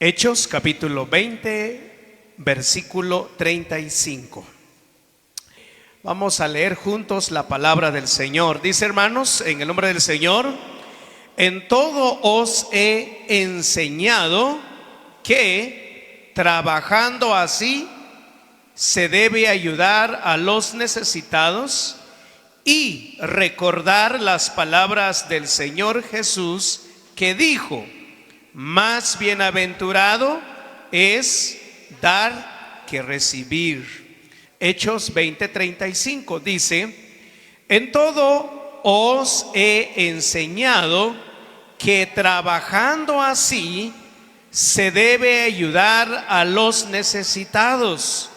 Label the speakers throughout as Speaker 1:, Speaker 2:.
Speaker 1: Hechos capítulo 20, versículo 35. Vamos a leer juntos la palabra del Señor. Dice, hermanos, en el nombre del Señor: en todo os he enseñado que, trabajando así, se debe ayudar a los necesitados y recordar las palabras del Señor Jesús, que dijo: más bienaventurado es dar que recibir. Hechos 20:35 dice: en todo os he enseñado que trabajando así se debe ayudar a los necesitados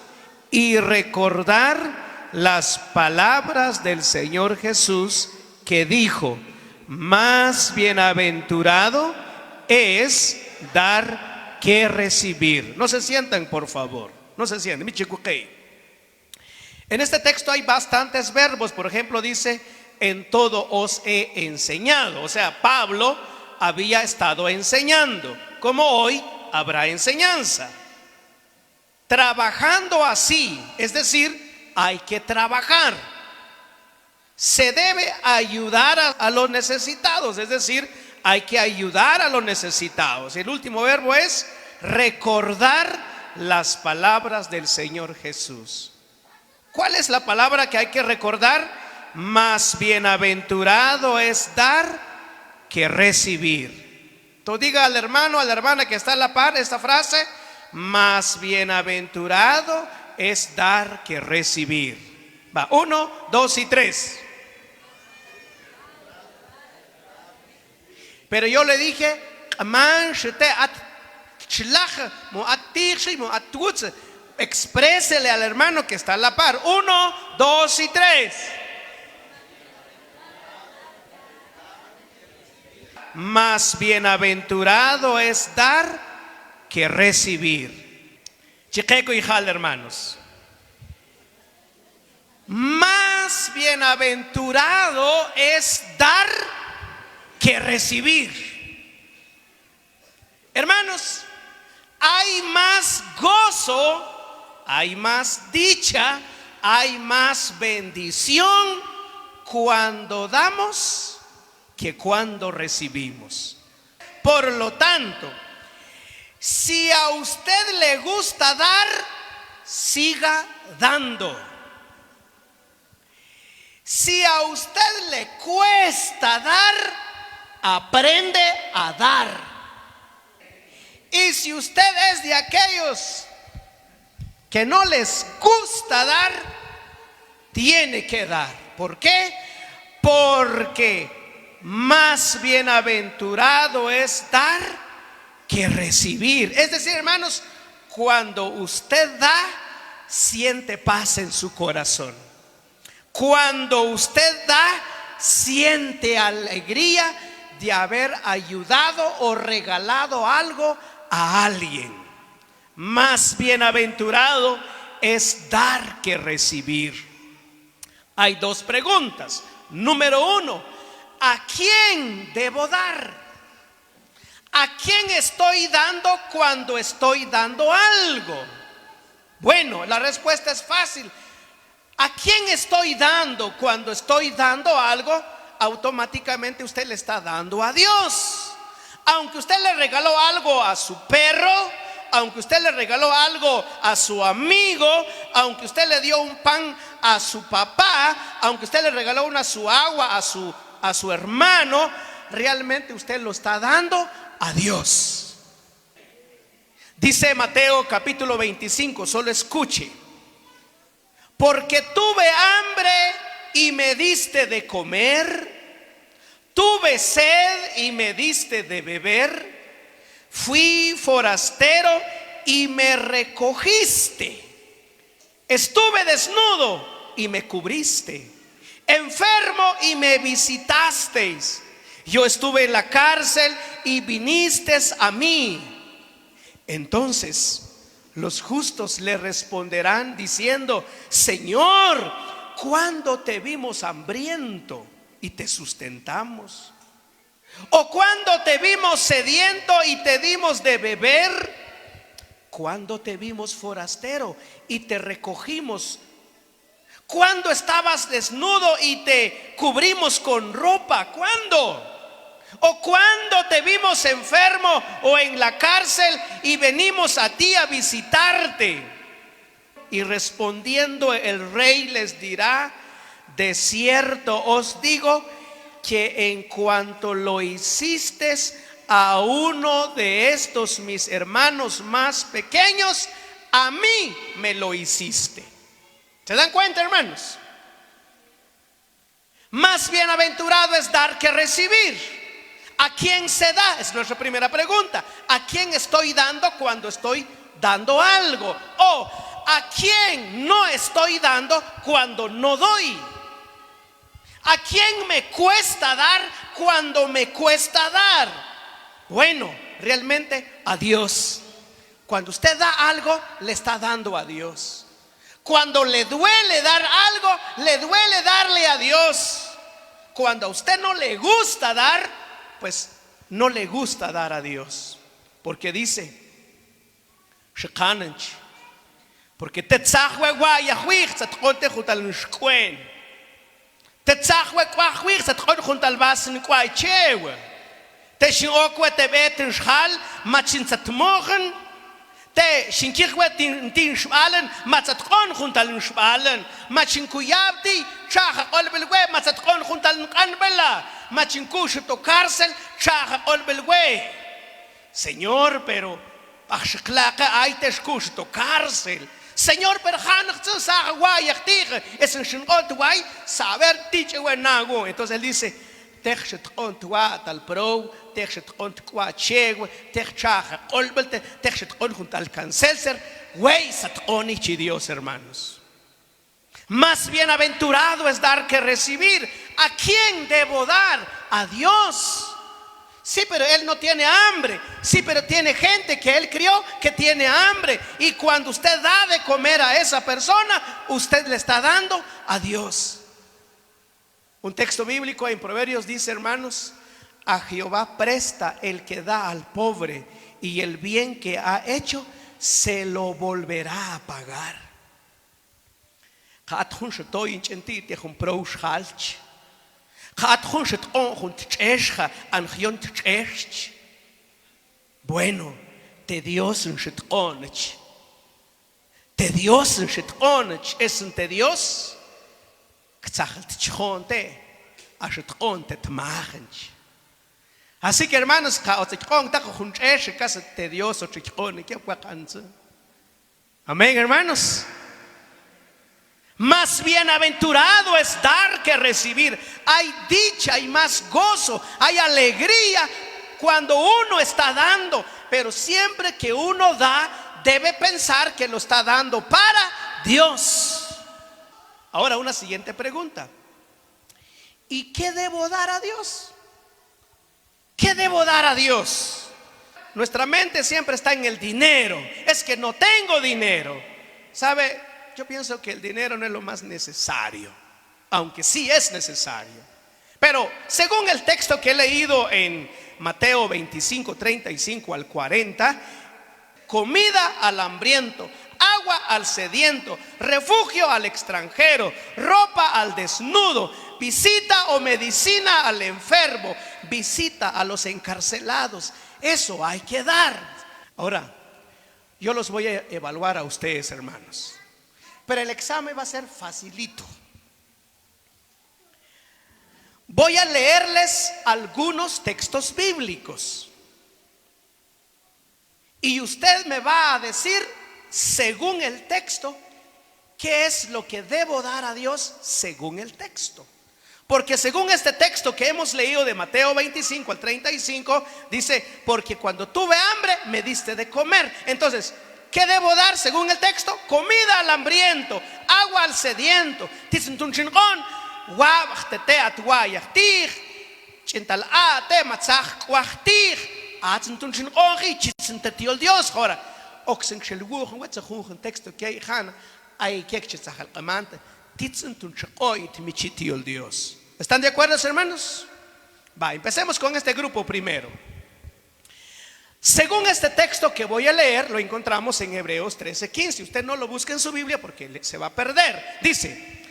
Speaker 1: y recordar las palabras del Señor Jesús, que dijo: más bienaventurado es dar que recibir. No se sientan, por favor, no se sientan. En este texto hay bastantes verbos. Por ejemplo, dice: en todo os he enseñado. O sea, Pablo había estado enseñando, como hoy habrá enseñanza. Trabajando así, es decir, hay que trabajar. Se debe ayudar a los necesitados, es decir, hay que ayudar a los necesitados. El último verbo es recordar las palabras del Señor Jesús. ¿Cuál es la palabra que hay que recordar? Más bienaventurado es dar que recibir. Entonces diga al hermano, a la hermana que está a la par esta frase: más bienaventurado es dar que recibir. Va, 1, 2 y 3. Pero yo le dije: exprésele al hermano que está a la par. 1, 2 y 3. Más bienaventurado es dar que recibir. Chiqueco y jal, hermanos. Más bienaventurado es dar que recibir. Hermanos, hay más gozo, hay más dicha, hay más bendición cuando damos que cuando recibimos. Por lo tanto, si a usted le gusta dar, siga dando. Si a usted le cuesta dar, aprende a dar. Y si usted es de aquellos que no les gusta dar, tiene que dar. ¿Por qué? Porque más bienaventurado es dar que recibir. Es decir, hermanos, cuando usted da, siente paz en su corazón. Cuando usted da, siente alegría de haber ayudado o regalado algo a alguien. Más bienaventurado es dar que recibir. Hay dos preguntas. Número 1, ¿a quién debo dar? ¿A quién estoy dando cuando estoy dando algo? Bueno, la respuesta es fácil. ¿A quién estoy dando cuando estoy dando algo? Automáticamente usted le está dando a Dios. Aunque usted le regaló algo a su perro, aunque usted le regaló algo a su amigo, aunque usted le dio un pan a su papá, aunque usted le regaló su agua a su hermano, realmente usted lo está dando a Dios. Dice Mateo capítulo 25, solo escuche: porque tuve hambre y me diste de comer, tuve sed y me diste de beber, fui forastero y me recogiste, estuve desnudo y me cubriste, enfermo y me visitasteis, yo estuve en la cárcel y vinisteis a mí. Entonces los justos le responderán diciendo: Señor, ¿cuándo te vimos hambriento y te sustentamos? ¿O cuándo te vimos sediento y te dimos de beber? ¿cuándo te vimos forastero y te recogimos? ¿Cuándo estabas desnudo y te cubrimos con ropa? ¿Cuándo? ¿O cuándo te vimos enfermo o en la cárcel y venimos a ti a visitarte? Y respondiendo el rey les dirá: de cierto os digo que en cuanto lo hiciste a uno de estos mis hermanos más pequeños, a mí me lo hiciste. ¿Se dan cuenta, hermanos? Más bienaventurado es dar que recibir. ¿A quién se da? Es nuestra primera pregunta. ¿A quién estoy dando cuando estoy dando algo? ¿O a quién no estoy dando cuando no doy? ¿A quién me cuesta dar cuando me cuesta dar? Bueno, realmente a Dios. Cuando usted da algo, le está dando a Dios. Cuando le duele dar algo, le duele darle a Dios. Cuando a usted no le gusta dar, pues no le gusta dar a Dios. Porque dice, porque te tzahwe guayahwich tzatkonte jutal nshkwen. Te tzahwe guayahwich tzatkonte jutal basen guaychewe. Te shinokwe te beten shal machin tzatmochen. Te shinkirwe tin shbalen matzatkon juntal shbalen. Machin kuyabdi chaja olbelwe matzatkon juntal nkanbela. Machin kushuto cárcel chaja olbelwe. Señor, pero achklaka ay te kushuto cárcel. Señor, pero hanach sa guayachtige es un shinot guay saber tiche nago. Entonces él dice: Techet ontwa tal pro, techet ontwa chegue, techaja olbelte, techet on tal cancelser, güey satonichi Dios, hermanos. Más bienaventurado es dar que recibir. ¿A quién debo dar? A Dios. Sí, pero él no tiene hambre. Sí, pero tiene gente que él crió que tiene hambre. Y cuando usted da de comer a esa persona, usted le está dando a Dios. Un texto bíblico en Proverbios dice, hermanos: a Jehová presta el que da al pobre, y el bien que ha hecho se lo volverá a pagar. Bueno, te Dios es un te Dios. Así que, hermanos, amén, hermanos. Más bienaventurado es dar que recibir. Hay dicha, hay más gozo, hay alegría cuando uno está dando. Pero siempre que uno da, debe pensar que lo está dando para Dios. Ahora, una siguiente pregunta: ¿y qué debo dar a Dios? ¿Qué debo dar a Dios? Nuestra mente siempre está en el dinero. Es que no tengo dinero. ¿Sabe? Yo pienso que el dinero no es lo más necesario, aunque sí es necesario. Pero según el texto que he leído en Mateo 25, 35 al 40, comida al hambriento, agua al sediento, refugio al extranjero, ropa al desnudo, visita o medicina al enfermo, visita a los encarcelados. Eso hay que dar. Ahora, yo los voy a evaluar a ustedes, hermanos, pero el examen va a ser facilito. Voy a leerles algunos textos bíblicos y usted me va a decir, según el texto, qué es lo que debo dar a Dios según el texto. Porque según este texto que hemos leído de Mateo 25 al 35, dice: porque cuando tuve hambre me diste de comer. Entonces, ¿qué debo dar según el texto? Comida al hambriento, agua al sediento. Ahora, un texto que hay Dios. ¿Están de acuerdo, hermanos? Va, empecemos con este grupo primero. Según este texto que voy a leer, lo encontramos en Hebreos 13:15. Usted no lo busque en su Biblia porque se va a perder. Dice: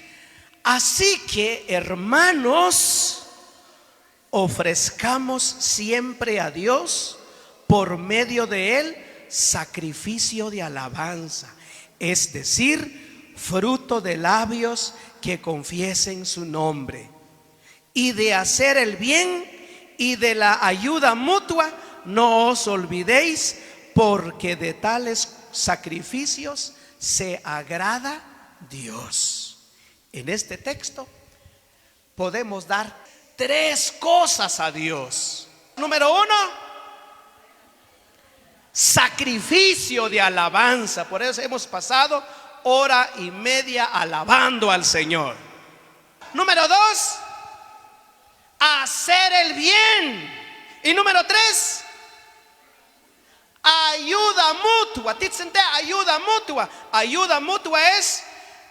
Speaker 1: así que, hermanos, ofrezcamos siempre a Dios por medio de Él sacrificio de alabanza, es decir, fruto de labios que confiesen su nombre, y de hacer el bien y de la ayuda mutua no os olvidéis, porque de tales sacrificios se agrada Dios. En este texto podemos dar tres cosas a Dios. Número uno, sacrificio de alabanza. Por eso hemos pasado hora y media alabando al Señor. Número dos, hacer el bien. Y número tres, ayuda mutua. Ayuda mutua. Ayuda mutua es: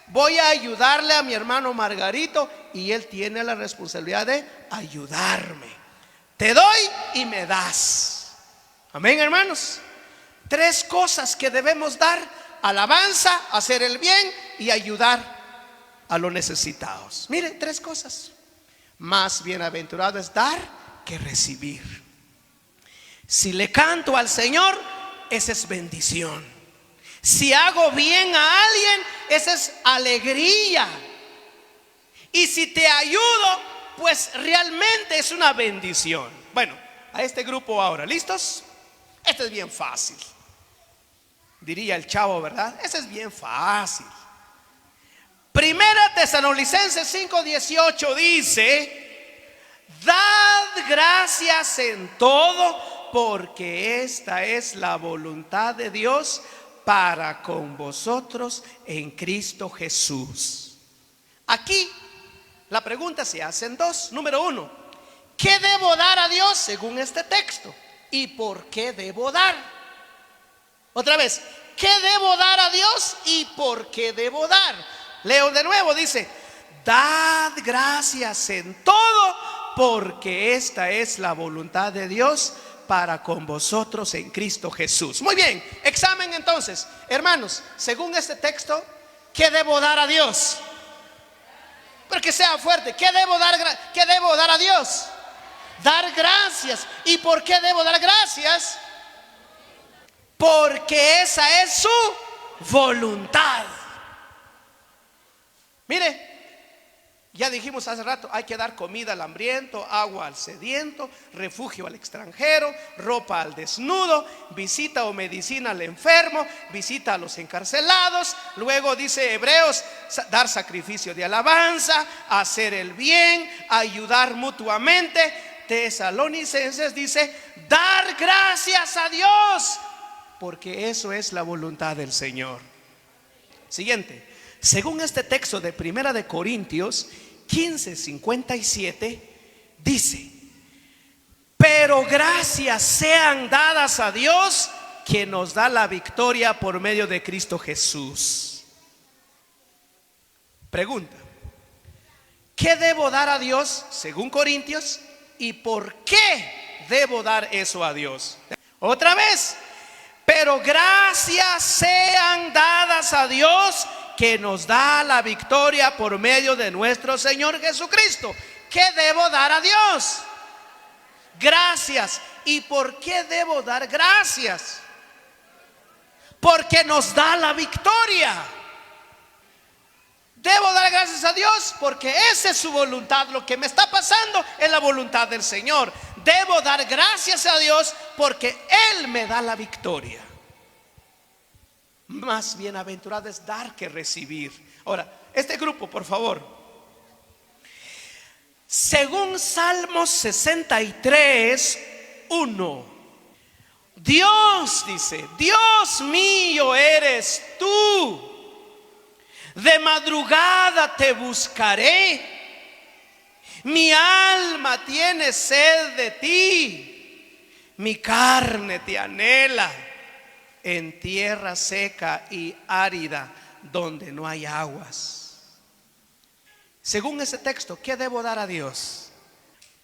Speaker 1: voy a ayudarle a mi hermano Margarito y él tiene la responsabilidad de ayudarme. Te doy y me das. Amén, hermanos. Tres cosas que debemos dar: alabanza, hacer el bien y ayudar a los necesitados. Miren, tres cosas. Más bienaventurado es dar que recibir. Si le canto al Señor, esa es bendición. Si hago bien a alguien, esa es alegría. Y si te ayudo, pues realmente es una bendición. Bueno, a este grupo ahora, ¿listos? Este es bien fácil, diría el chavo, ¿verdad? Ese es bien fácil. Primera Tesalonicenses 5:18 dice: dad gracias en todo, porque esta es la voluntad de Dios para con vosotros en Cristo Jesús. Aquí la pregunta se hace en dos. Número uno, ¿qué debo dar a Dios según este texto? ¿Y por qué debo dar? Otra vez, ¿qué debo dar a Dios y por qué debo dar? Leo de nuevo, dice: dad gracias en todo, porque esta es la voluntad de Dios para con vosotros en Cristo Jesús. Muy bien, examen entonces, hermanos, según este texto, ¿qué debo dar a Dios? Porque sea fuerte. ¿Qué debo dar a Dios? Dar gracias. ¿Y por qué debo dar gracias? Porque esa es su voluntad. Mire, ya dijimos hace rato, hay que dar comida al hambriento, agua al sediento, refugio al extranjero, ropa al desnudo, visita o medicina al enfermo, visita a los encarcelados. Luego dice Hebreos, dar sacrificio de alabanza, hacer el bien, ayudar mutuamente. Tesalonicenses dice, dar gracias a Dios, porque eso es la voluntad del Señor. Siguiente. Según este texto de Primera de Corintios 15:57 dice: pero gracias sean dadas a Dios, que nos da la victoria por medio de Cristo Jesús. Pregunta: ¿qué debo dar a Dios según Corintios? ¿Y por qué debo dar eso a Dios? Otra vez: pero gracias sean dadas a Dios, que nos da la victoria por medio de nuestro Señor Jesucristo. ¿Qué debo dar a Dios? Gracias. ¿Y por qué debo dar gracias? Porque nos da la victoria. Debo dar gracias a Dios porque esa es su voluntad. Lo que me está pasando es la voluntad del Señor. Debo dar gracias a Dios porque Él me da la victoria. Más bienaventurado es dar que recibir. Ahora, este grupo, por favor. Según Salmos 63:1, Dios dice: Dios mío eres tú, de madrugada te buscaré, mi alma tiene sed de ti, mi carne te anhela en tierra seca y árida, donde no hay aguas. Según ese texto, ¿qué debo dar a Dios?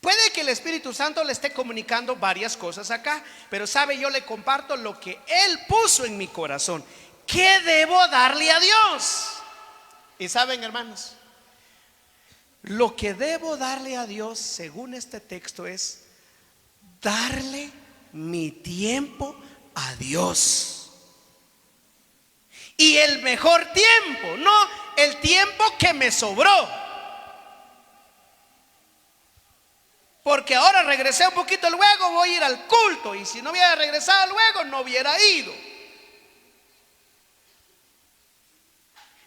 Speaker 1: Puede que el Espíritu Santo le esté comunicando varias cosas acá, pero sabe, yo le comparto lo que Él puso en mi corazón. ¿Qué debo darle a Dios? Y saben, hermanos, lo que debo darle a Dios, según este texto, es darle mi tiempo a Dios. Y el mejor tiempo, no el tiempo que me sobró. Porque ahora regresé un poquito luego, voy a ir al culto. Y si no hubiera regresado luego, no hubiera ido.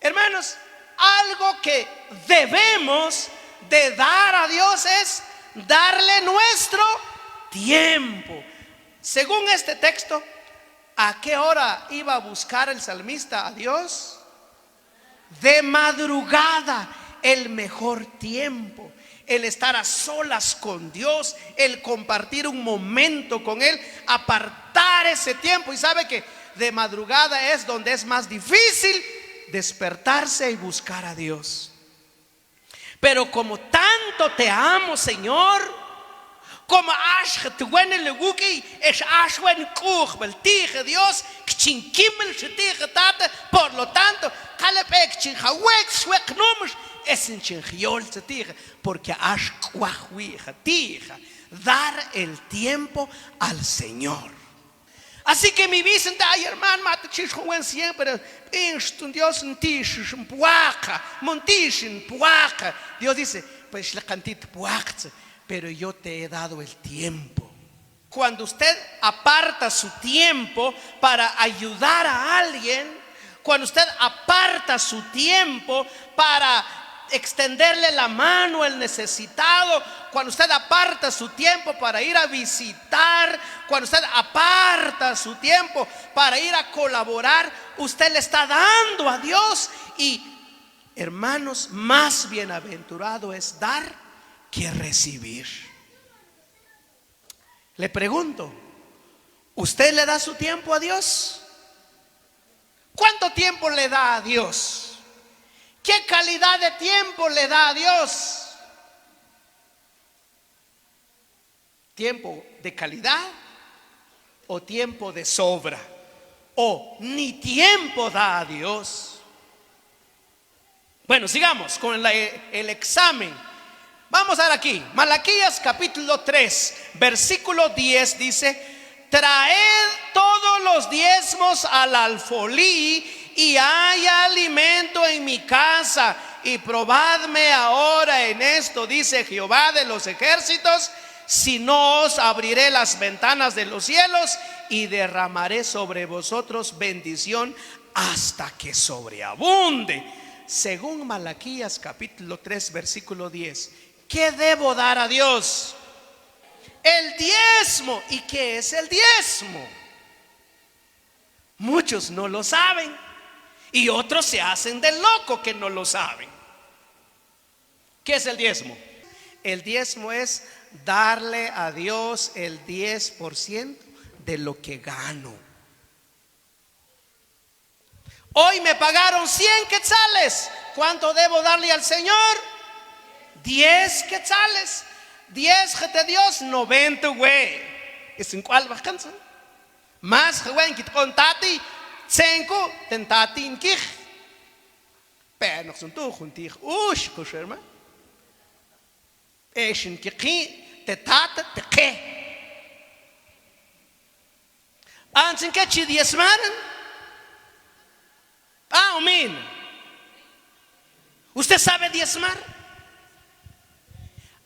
Speaker 1: Hermanos, algo que debemos de dar a Dios es darle nuestro tiempo. Según este texto, ¿a qué hora iba a buscar el salmista a Dios? De madrugada, el mejor tiempo. El estar a solas con Dios, el compartir un momento con Él, apartar ese tiempo. Y sabe que de madrugada es donde es más difícil despertarse y buscar a Dios. Pero como tanto te amo, Señor, como Dios, por lo tanto, porque dar el tiempo al Señor. Así que mi dicen, ay hermano, siempre Dios dice, pues la cantita, pero yo te he dado el tiempo. Cuando usted aparta su tiempo para ayudar a alguien, cuando usted aparta su tiempo para extenderle la mano al necesitado, cuando usted aparta su tiempo para ir a visitar, cuando usted aparta su tiempo para ir a colaborar, usted le está dando a Dios. Y hermanos, más bienaventurado es dar que recibir. Le pregunto, ¿usted le da su tiempo a Dios? ¿Cuánto tiempo le da a Dios? ¿Qué calidad de tiempo le da a Dios? ¿Tiempo de calidad o tiempo de sobra? ¿O ni tiempo da a Dios? Bueno, sigamos con el examen. Vamos a ver aquí, Malaquías capítulo 3, versículo 10 dice: traed todos los diezmos al alfolí y haya alimento en mi casa, y probadme ahora en esto, dice Jehová de los ejércitos, si no os abriré las ventanas de los cielos y derramaré sobre vosotros bendición hasta que sobreabunde. Según Malaquías capítulo 3 versículo 10, ¿qué debo dar a Dios? El diezmo. ¿Y qué es el diezmo? Muchos no lo saben y otros se hacen de loco que no lo saben. ¿Qué es el diezmo? El diezmo es darle a Dios el 10% de lo que gano. Hoy me pagaron 100 quetzales. ¿Cuánto debo darle al Señor? 10 quetzales. 10 de Dios, 90 güey. ¿Es en cuál vacanza? Más güey, que contati, 5, tentati en quij. Pero no son tú juntig. Ush, kusherma. Es en quij, te tata, te qué. Antes que te diezmaran. Amén. ¿Usted sabe diezmar?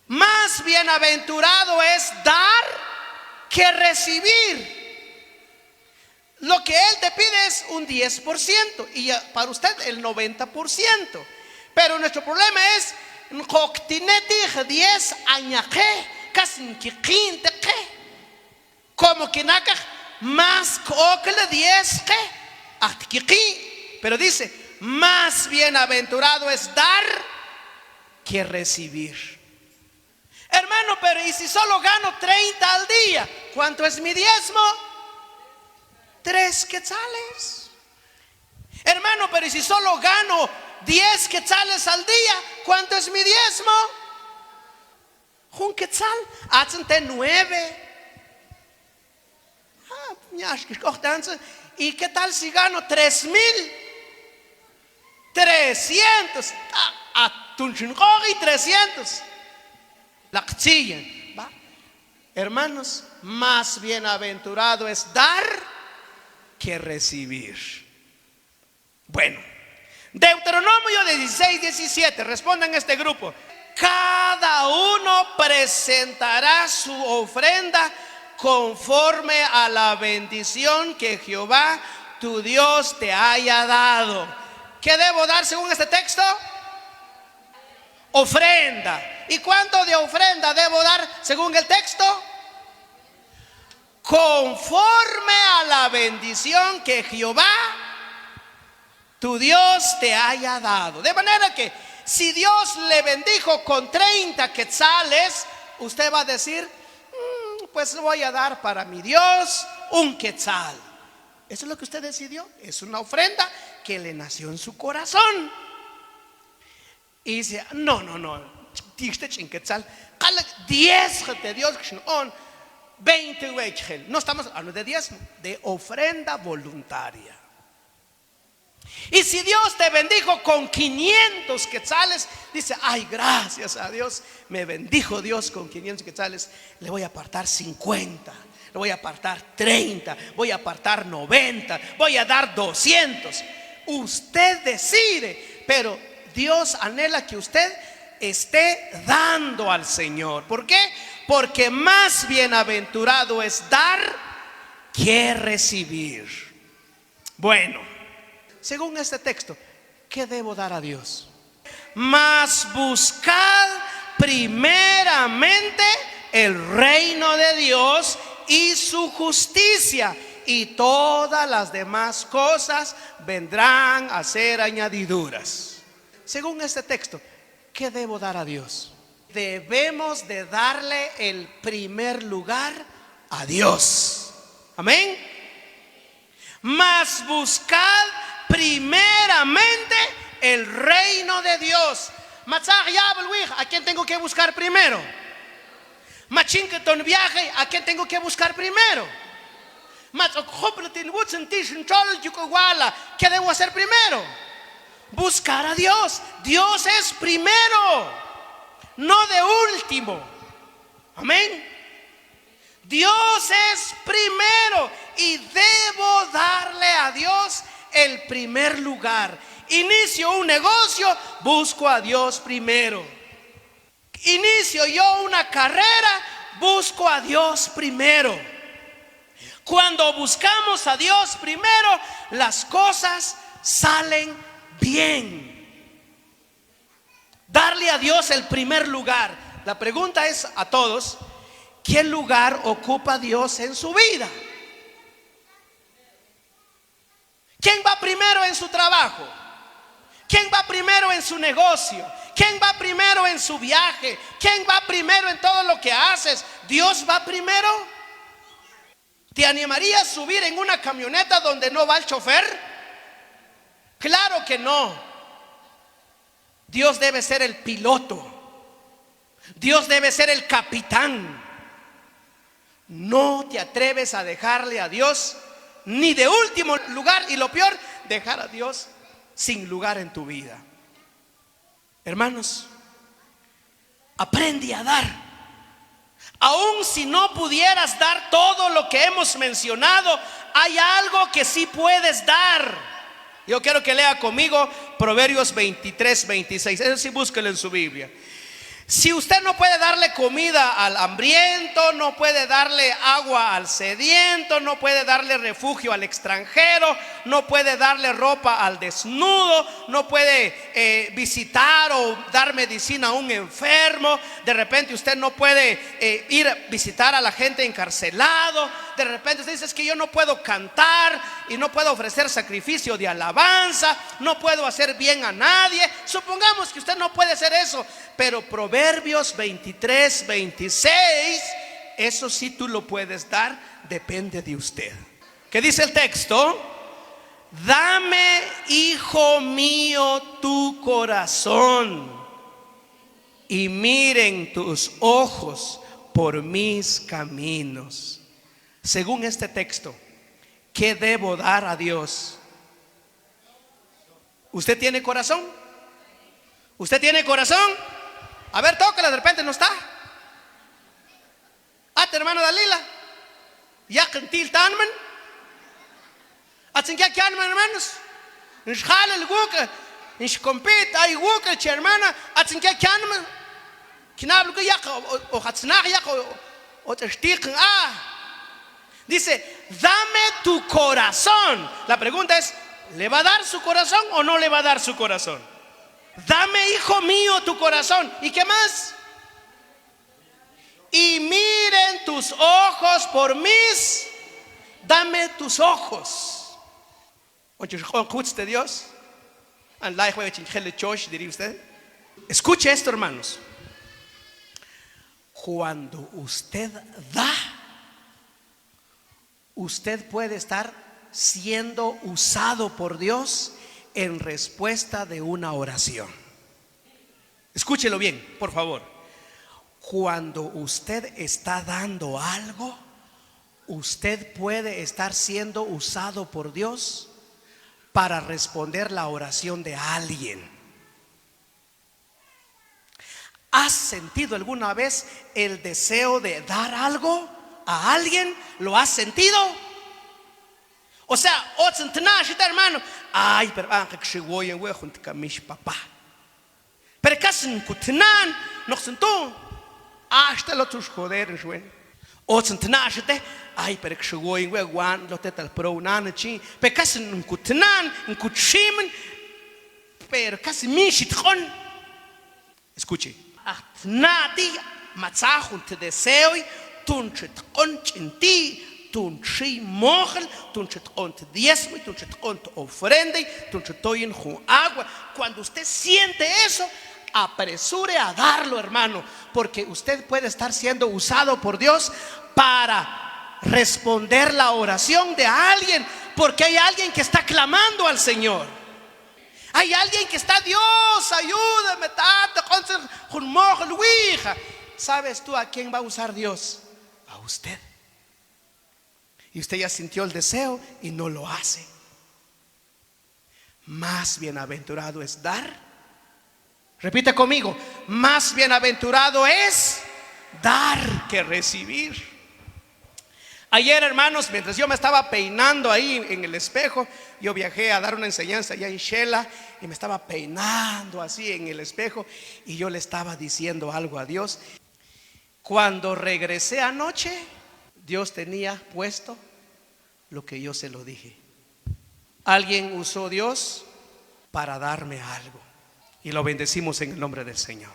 Speaker 1: Más bienaventurado es dar que recibir. Lo que Él te pide es un 10% y para usted el 90%. Pero nuestro problema es 10 añaje, casi como que naca más que le 10 que. Pero dice, más bienaventurado es dar que recibir. Hermano, pero ¿y si solo gano 30 al día? ¿Cuánto es mi diezmo? 3 quetzales. Hermano, pero ¿y si solo gano 10 quetzales al día? ¿Cuánto es mi diezmo? un quetzal, hacen 9. ¿Y qué tal si gano 3,300? A 300. La chillen, ¿va? Hermanos, más bienaventurado es dar que recibir. Bueno, Deuteronomio 16:17. Respondan este grupo. Cada uno presentará su ofrenda conforme a la bendición que Jehová tu Dios te haya dado. ¿Qué debo dar según este texto? Ofrenda. ¿Y cuánto de ofrenda debo dar según el texto? Conforme a la bendición que Jehová tu Dios te haya dado. De manera que si Dios le bendijo con 30 quetzales, usted va a decir, pues voy a dar para mi Dios un quetzal. Eso es lo que usted decidió. Es una ofrenda que le nació en su corazón. Y dice, no, 10 de Dios, 20. No estamos hablando de diezmo, de ofrenda voluntaria. Y si Dios te bendijo con 500 quetzales, dice, ay, gracias a Dios, me bendijo Dios con 500 quetzales. Le voy a apartar 50, le voy a apartar 30, voy a apartar 90, voy a dar 200. Usted decide, pero Dios anhela que usted esté dando al Señor. ¿Por qué? Porque más bienaventurado es dar que recibir. Bueno, según este texto, ¿qué debo dar a Dios? Mas buscad primeramente el reino de Dios y su justicia, y todas las demás cosas vendrán a ser añadiduras. Según este texto, ¿qué debo dar a Dios? Debemos de darle el primer lugar a Dios. Amén. Mas buscad primeramente el reino de Dios. ¿A quién tengo que buscar primero? Viaje, ¿a quién tengo que buscar primero? ¿Qué debo hacer primero? Buscar a Dios. Dios es primero, no de último. Amén. Dios es primero y debo darle a Dios el primer lugar. Inicio un negocio, busco a Dios primero. Inicio yo una carrera, busco a Dios primero. Cuando buscamos a Dios primero, las cosas salen bien. Darle a Dios el primer lugar. La pregunta es a todos, ¿qué lugar ocupa Dios en su vida? ¿Quién va primero en su trabajo? ¿Quién va primero en su negocio? ¿Quién va primero en su viaje? ¿Quién va primero en todo lo que haces? ¿Dios va primero? ¿Te animarías a subir en una camioneta donde no va el chofer? Claro que no. Dios debe ser el piloto. Dios debe ser el capitán. No te atreves a dejarle a Dios ni de último lugar, y lo peor, dejar a Dios sin lugar en tu vida. Hermanos, aprende a dar. Aun si no pudieras dar todo lo que hemos mencionado, hay algo que sí puedes dar. Yo quiero que lea conmigo Proverbios 23:26. Eso sí, búsquelo en su Biblia. Si usted no puede darle comida al hambriento, no puede darle agua al sediento, no puede darle refugio al extranjero, no puede darle ropa al desnudo, no puede visitar o dar medicina a un enfermo, de repente usted no puede ir a visitar a la gente encarcelado, de repente usted dice, es que yo no puedo cantar y no puedo ofrecer sacrificio de alabanza, no puedo hacer bien a nadie. Supongamos que usted no puede hacer eso, pero Proverbios 23:26, eso sí tú lo puedes dar, depende de usted. ¿Qué dice el texto? Dame, hijo mío, tu corazón, y miren tus ojos por mis caminos. Según este texto, ¿qué debo dar a Dios? ¿Usted tiene corazón? ¿Usted tiene corazón? A ver, tócala, de repente no está. Hermano Dalila, ya gentil tanman. Atsin ya kianman, hermanos. Nshal el guca, nshkompit ay guca, hermana. Atsin ya kianman. Kinablu que ya o hatsnag ya o testigen Dice, dame tu corazón. La pregunta es, ¿le va a dar su corazón o no le va a dar su corazón? Dame, hijo mío, tu corazón. ¿Y qué más? Y miren tus ojos por mis. Dame tus ojos. ¿Escucha Dios? Diría usted. Escuche esto, hermanos. Cuando usted da, usted puede estar siendo usado por Dios en respuesta de una oración. Escúchelo bien, por favor. Cuando usted está dando algo, usted puede estar siendo usado por Dios para responder la oración de alguien. ¿Has sentido alguna vez el deseo de dar algo a alguien? ¿Lo has sentido? O sea, hermano, ay, pero papá. Pero casi no sentó. Hasta lo tus joder, joven. O sentenashte, ay, pero que llegó en Guan, lo te tal pro nanachi, pero casi un cutnan, un cuchimen, pero casi mishitron. Escuche, nati, matzahun te deseo, tunchit conchinti, tunchi mogel, tunchit ont diezmo, tunchit ont ofrenda, tunchit toyin con agua. Cuando usted siente eso, apresure a darlo, hermano, porque usted puede estar siendo usado por Dios para responder la oración de alguien, porque hay alguien que está clamando al Señor. Hay alguien que está, Dios, ayúdame. ¿Sabes tú a quién va a usar Dios? A usted. Y usted ya sintió el deseo y no lo hace. Más bienaventurado es dar. Repite conmigo, más bienaventurado es dar que recibir. Ayer, hermanos, mientras yo me estaba peinando ahí en el espejo, yo viajé a dar una enseñanza allá en Shela y me estaba peinando así en el espejo y yo le estaba diciendo algo a Dios. Cuando regresé anoche, Dios tenía puesto lo que yo se lo dije. Alguien usó Dios para darme algo. Y lo bendecimos en el nombre del Señor.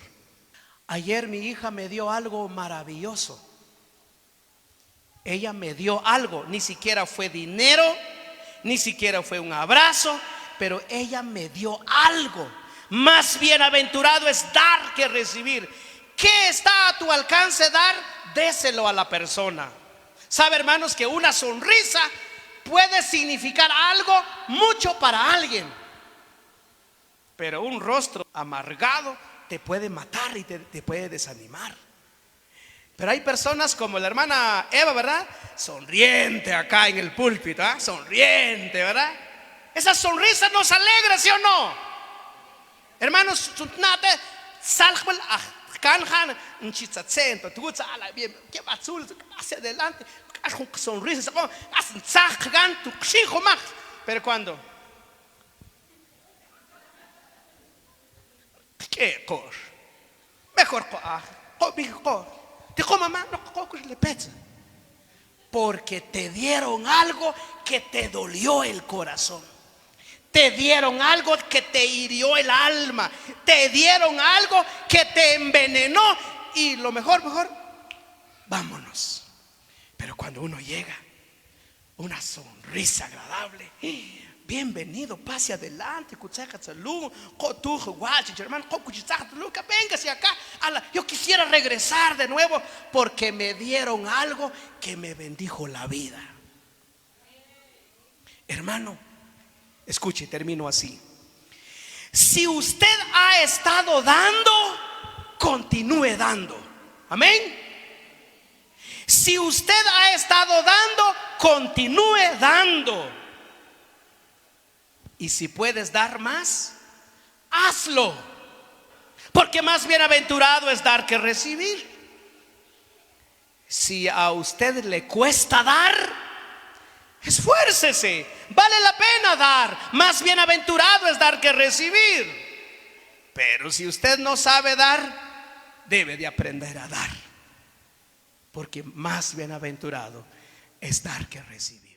Speaker 1: Ayer mi hija me dio algo maravilloso. Ella me dio algo, ni siquiera fue dinero, ni siquiera fue un abrazo, pero ella me dio algo. Más bienaventurado es dar que recibir. ¿Qué está a tu alcance dar? Déselo a la persona. ¿Sabe, hermanos, que una sonrisa puede significar algo mucho para alguien? Pero un rostro amargado te puede matar y te puede desanimar. Pero hay personas como la hermana Eva, ¿verdad? Sonriente acá en el púlpito, ¿eh? Sonriente, ¿verdad? Esa sonrisa nos alegra, ¿sí o no? Hermanos, hacia adelante, sonrisa, pero cuando ¿qué cosa? Mejor dijo mamá, no le pesa. Porque te dieron algo que te dolió el corazón. Te dieron algo que te hirió el alma. Te dieron algo que te envenenó. Y lo mejor, vámonos. Pero cuando uno llega, una sonrisa agradable, bienvenido, pase adelante. Véngase acá. Yo quisiera regresar de nuevo porque me dieron algo que me bendijo la vida. Hermano, escuche, termino así. Si usted ha estado dando continúe dando. Amén. Si usted ha estado dando, continúe dando. Y si puedes dar más, hazlo, porque más bienaventurado es dar que recibir. Si a usted le cuesta dar, esfuércese, vale la pena dar. Más bienaventurado es dar que recibir. Pero si usted no sabe dar, debe de aprender a dar, porque más bienaventurado es dar que recibir.